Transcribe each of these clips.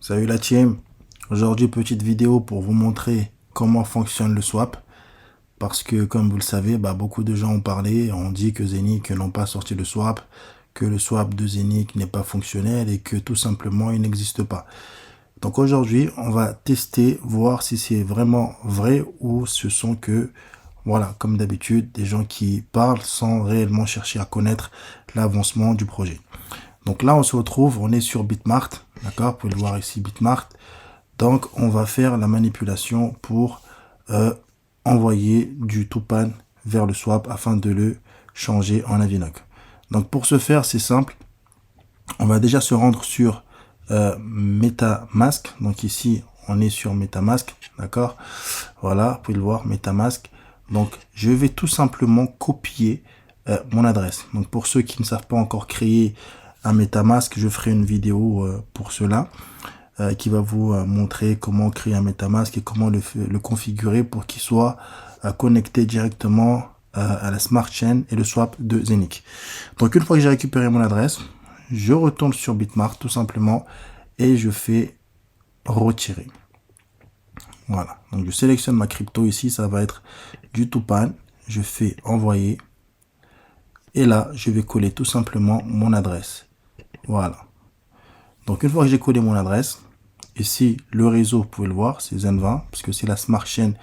Salut la team. Aujourd'hui, petite vidéo pour vous montrer comment fonctionne le swap. Parce que, comme vous le savez, beaucoup de gens ont parlé, ont dit que Zeniq n'ont pas sorti le swap, que le swap de Zeniq n'est pas fonctionnel et que tout simplement, il n'existe pas. Donc aujourd'hui, on va tester, voir si c'est vraiment vrai ou ce sont que, voilà, comme d'habitude, des gens qui parlent sans réellement chercher à connaître l'avancement du projet. Donc là, on se retrouve, on est sur Bitmart, d'accord? Vous pouvez le voir ici, Bitmart. Donc, on va faire la manipulation pour envoyer du Tupan vers le swap afin de le changer en Avinoc. Donc, pour ce faire, c'est simple. On va déjà se rendre sur MetaMask. Donc ici, on est sur MetaMask, d'accord? Voilà, vous pouvez le voir, MetaMask. Donc, je vais tout simplement copier mon adresse. Donc, pour ceux qui ne savent pas encore créer un MetaMask, je ferai une vidéo pour cela qui va vous montrer comment créer un MetaMask et comment le configurer pour qu'il soit connecté directement à la Smart Chain et le swap de Zeniq. Donc, une fois que j'ai récupéré mon adresse, je retourne sur Bitmart tout simplement et je fais retirer. Voilà, donc je sélectionne ma crypto ici, ça va être du Tupan, je fais envoyer et là je vais coller tout simplement mon adresse. Voilà, donc une fois que j'ai collé mon adresse, ici le réseau, vous pouvez le voir, c'est Zen20 parce que c'est la smart chain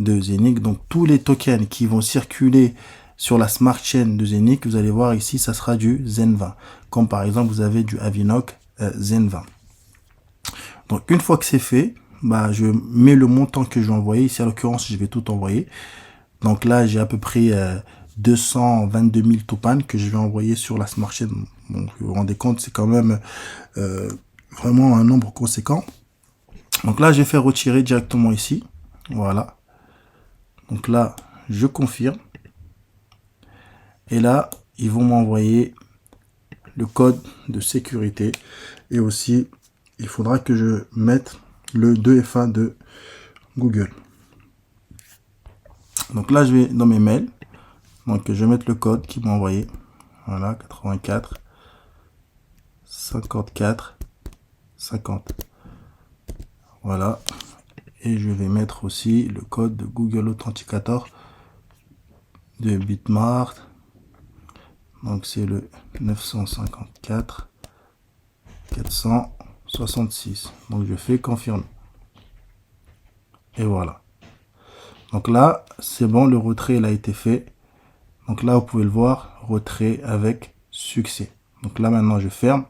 de Zeniq. Donc tous les tokens qui vont circuler sur la smart chain de Zeniq, vous allez voir ici, ça sera du Zen20. Comme par exemple, vous avez du Avinoc Zen20. Donc une fois que c'est fait, je mets le montant que je vais envoyer. Ici, à l'occurrence, je vais tout envoyer. Donc là, j'ai à peu près 222 000 Tupan que je vais envoyer sur la smart chain. Bon, vous vous rendez compte, c'est quand même vraiment un nombre conséquent. Donc là, je vais faire retirer directement ici. Voilà. Donc là, je confirme. Et là, ils vont m'envoyer le code de sécurité. Et aussi, il faudra que je mette le 2FA de Google. Donc là, je vais dans mes mails. Donc, je vais mettre le code qu'ils m'ont envoyé. Voilà, 84 54 50. Voilà. Et je vais mettre aussi le code de Google Authenticator de Bitmart. Donc, c'est le 954 466. Donc, je fais confirmer. Et voilà. Donc là, c'est bon, le retrait il a été fait. Donc là, vous pouvez le voir, retrait avec succès. Donc là, maintenant, je ferme.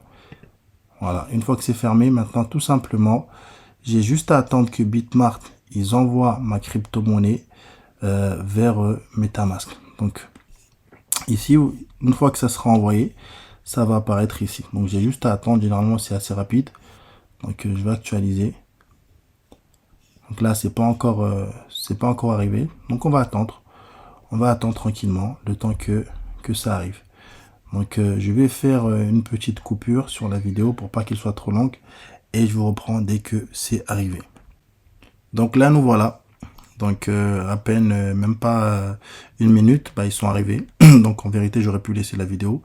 Voilà, une fois que c'est fermé, maintenant, tout simplement, j'ai juste à attendre que Bitmart, ils envoient ma crypto-monnaie vers MetaMask. Donc ici, une fois que ça sera envoyé, ça va apparaître ici. Donc j'ai juste à attendre, généralement, c'est assez rapide. Donc je vais actualiser. Donc là, c'est pas encore arrivé. Donc on va attendre. On va attendre tranquillement le temps que ça arrive. Donc je vais faire une petite coupure sur la vidéo pour pas qu'elle soit trop longue. Et je vous reprends dès que c'est arrivé. Donc là, nous voilà. Donc à peine, même pas une minute, ils sont arrivés. Donc en vérité, j'aurais pu laisser la vidéo.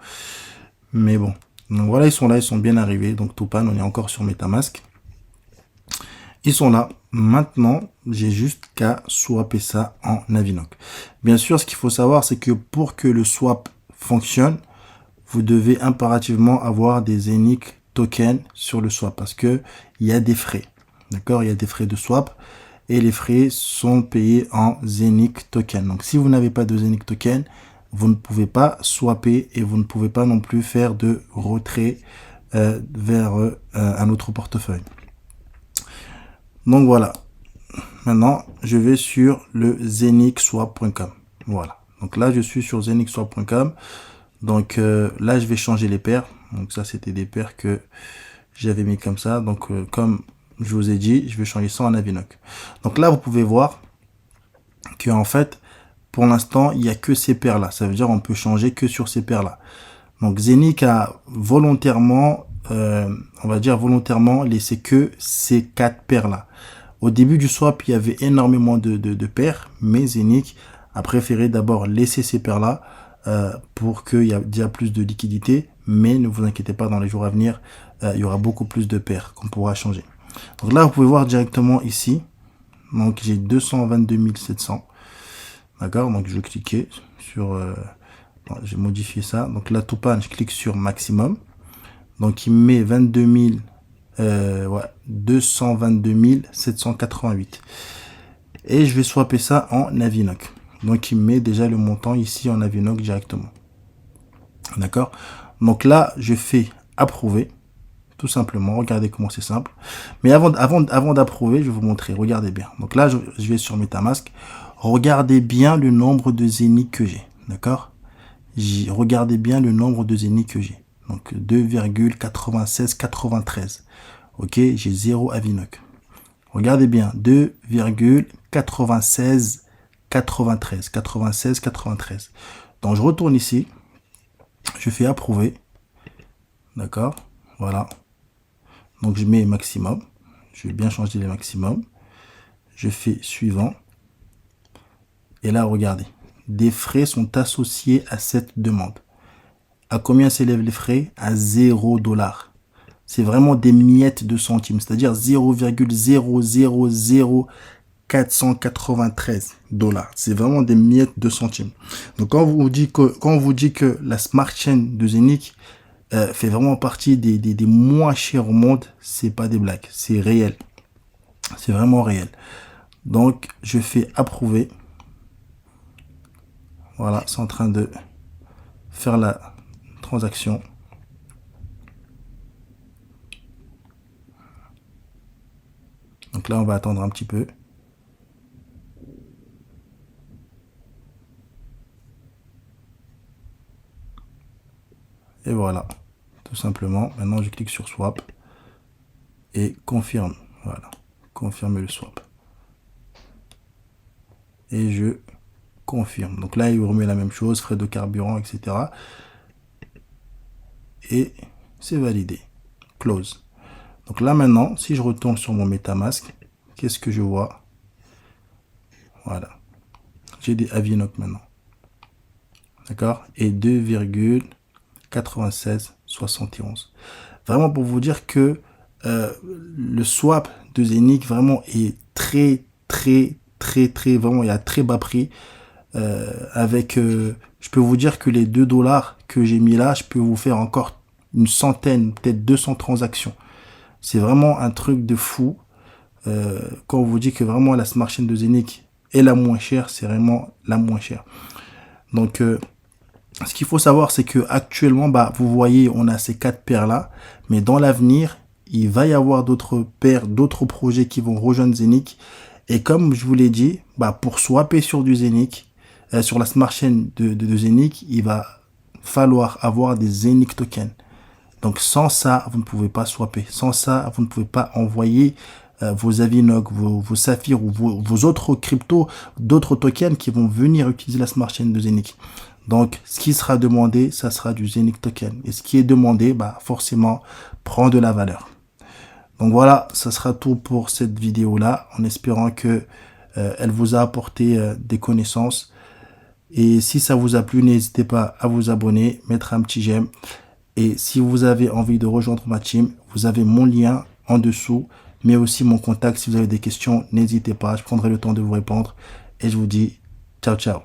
Mais bon. Donc voilà, ils sont là, ils sont bien arrivés. Donc Tupan, on est encore sur MetaMask. Ils sont là. Maintenant, j'ai juste qu'à swapper ça en Avinoc. Bien sûr, ce qu'il faut savoir, c'est que pour que le swap fonctionne, vous devez impérativement avoir des Zeniq tokens sur le swap parce que il y a des frais. D'accord? Il y a des frais de swap et les frais sont payés en Zeniq token. Donc, si vous n'avez pas de Zeniq token, vous ne pouvez pas swapper et vous ne pouvez pas non plus faire de retrait vers un autre portefeuille. Donc voilà, maintenant je vais sur le zeniqswap.com. Voilà, donc là je suis sur zeniqswap.com. Donc là je vais changer les paires. Donc ça c'était des paires que j'avais mis comme ça. Donc comme je vous ai dit, je vais changer ça en Avinoc. Donc là vous pouvez voir que en fait pour l'instant il n'y a que ces paires là. Ça veut dire on peut changer que sur ces paires là. Donc Zeniq a volontairement on va dire volontairement laissé que ces 4 paires là. Au début du swap, il y avait énormément de paires, mais Zeniq a préféré d'abord laisser ces paires-là pour qu'il y ait déjà plus de liquidité. Mais ne vous inquiétez pas, dans les jours à venir, il y aura beaucoup plus de paires qu'on pourra changer. Donc là, vous pouvez voir directement ici. Donc j'ai 222 700. D'accord, donc je vais cliquer sur... j'ai modifié ça. Donc là, tout pan, je clique sur maximum. Donc il me met 222 788. Et je vais swapper ça en Avinoc. Donc il me met déjà le montant ici en Avinoc directement. D'accord. Donc là, je fais approuver. Tout simplement. Regardez comment c'est simple. Mais avant d'approuver, je vais vous montrer. Regardez bien. Donc là, je vais sur MetaMask. Regardez bien le nombre de zéniths que j'ai. D'accord. Regardez bien le nombre de zéniths que j'ai. Donc 2,9693. Ok, j'ai 0 Avinoc. Regardez bien, 2,9693. 96,93. Donc je retourne ici. Je fais approuver. D'accord. Voilà. Donc je mets maximum. Je vais bien changer les maximums. Je fais suivant. Et là, regardez. Des frais sont associés à cette demande. À combien s'élèvent les frais? À 0 $. C'est vraiment des miettes de centimes. C'est-à-dire 0,000493 $. C'est vraiment des miettes de centimes. Donc quand on vous dit que la Smart Chain de Zénith fait vraiment partie des moins chers au monde, c'est pas des blagues. C'est réel. C'est vraiment réel. Donc je fais approuver. Voilà, c'est en train de faire la transaction. Donc là, on va attendre un petit peu. Et voilà, tout simplement. Maintenant, je clique sur swap et confirme. Voilà, confirmer le swap. Et je confirme. Donc là, il vous remet la même chose, frais de carburant, etc. Et c'est validé. Close. Donc là, maintenant, si je retourne sur mon MetaMask, qu'est-ce que je vois? Voilà. J'ai des Avinoc maintenant. D'accord? Et 2,9671. Vraiment pour vous dire que le swap de Zénith vraiment est très, vraiment, il y a très bas prix. Je peux vous dire que les 2 $ que j'ai mis là, je peux vous faire encore une centaine, peut-être 200 transactions. C'est vraiment un truc de fou. Quand on vous dit que vraiment la Smart Chain de Zénith est la moins chère, c'est vraiment la moins chère. Donc, ce qu'il faut savoir, c'est que actuellement, vous voyez, on a ces 4 paires là, mais dans l'avenir, il va y avoir d'autres paires, d'autres projets qui vont rejoindre Zénith. Et comme je vous l'ai dit, pour swapper sur du Zénith, sur la Smart Chain de Zénith, il va falloir avoir des Zénith tokens. Donc sans ça, vous ne pouvez pas swapper. Sans ça, vous ne pouvez pas envoyer vos Avinoc, vos Saphirs ou vos autres cryptos, d'autres tokens qui vont venir utiliser la Smart Chain de Zénith. Donc, ce qui sera demandé, ça sera du Zénith token. Et ce qui est demandé, forcément, prend de la valeur. Donc voilà, ça sera tout pour cette vidéo-là, en espérant que elle vous a apporté des connaissances. Et si ça vous a plu, n'hésitez pas à vous abonner, mettre un petit j'aime. Et si vous avez envie de rejoindre ma team, vous avez mon lien en dessous, mais aussi mon contact. Si vous avez des questions, n'hésitez pas, je prendrai le temps de vous répondre. Et je vous dis ciao, ciao.